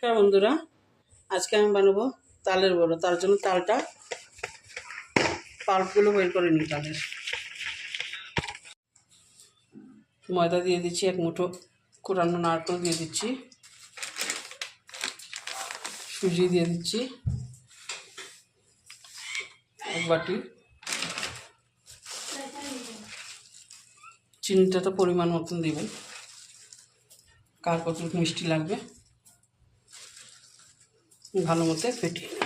হ্যাঁ বন্ধুরা, আজকে আমি বানাবো তালের বড়া। তার জন্য তালটা পাল্পগুলো বের করে নিই। তালের ময়দা দিয়ে দিচ্ছি, এক মুঠো কোরানো নারকেল দিয়ে দিচ্ছি, সুজি দিয়ে দিচ্ছি এক বাটি, চিনিটা তো পরিমাণ মতন দেবেন, কার কত মিষ্টি লাগবে। ভালো মতো ফেটিয়ে নেব।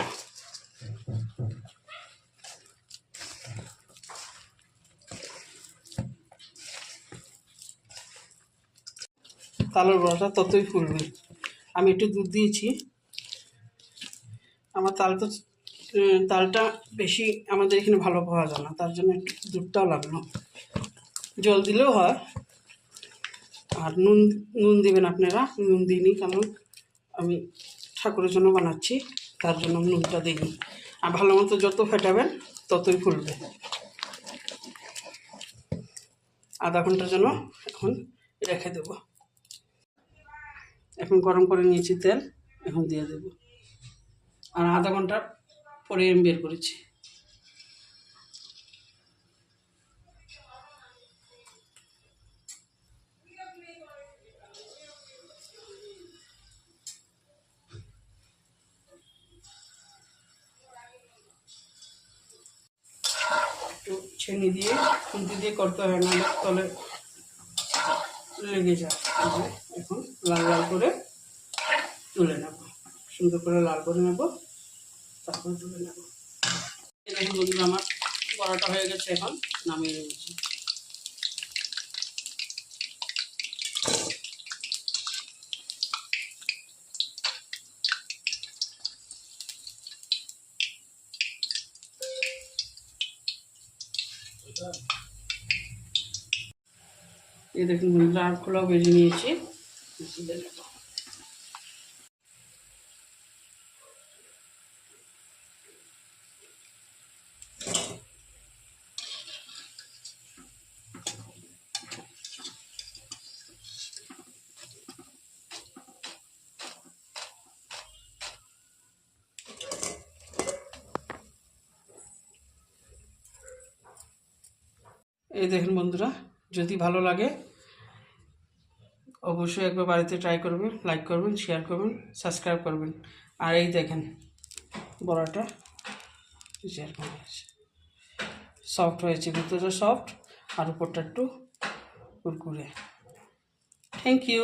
তালের বড়াটা ততই ফুলবে। আমি একটু দুধ দিয়েছি। আমার তালটা বেশি আমাদের এখানে ভালো পাওয়া যায় না, তার জন্য একটু দুধটাও লাগলো। জল দিলেও হয়। আর নুন নুন দেবেন আপনারা। নুন দিইনি, কারণ আমি ঠাকুরের জন্য বানাচ্ছি, তার জন্য নুনটা দিইনি। আর ভালো মতো যত ফেটাবেন ততই ফুলবে। আধা ঘন্টার জন্য এখন রেখে দেব। এখন গরম করে নিয়েছি তেল, এখন দিয়ে দেব। আর আধা ঘন্টা পরে আমি বের করেছি। একটু ছেনি দিয়ে খুন্তি দিয়ে করতে হয়, না তলে লেগে যায়। এখন লাল লাল করে তুলে নেব, সুন্দর করে লাল করে নেব, তারপরে তুলে নেব। দেখুন বন্ধুরা, আমার বড়াটা হয়ে গেছে, এখন নামিয়ে নিয়েছি। এই দেখুন বন্ধুরা, আটগুলোও বেজে নিয়েছি। এই দেখুন বন্ধুরা, যদি ভালো লাগে অবশ্যই একবার বাড়িতে ট্রাই করবেন, লাইক করবেন, শেয়ার করবেন, সাবস্ক্রাইব করবেন। আর এই দেখেন বড়াটা যেরকম হয়েছে, সফট হয়েছে, ভিতরটা সফট আর উপরটা একটু কুরকুরে। Thank you.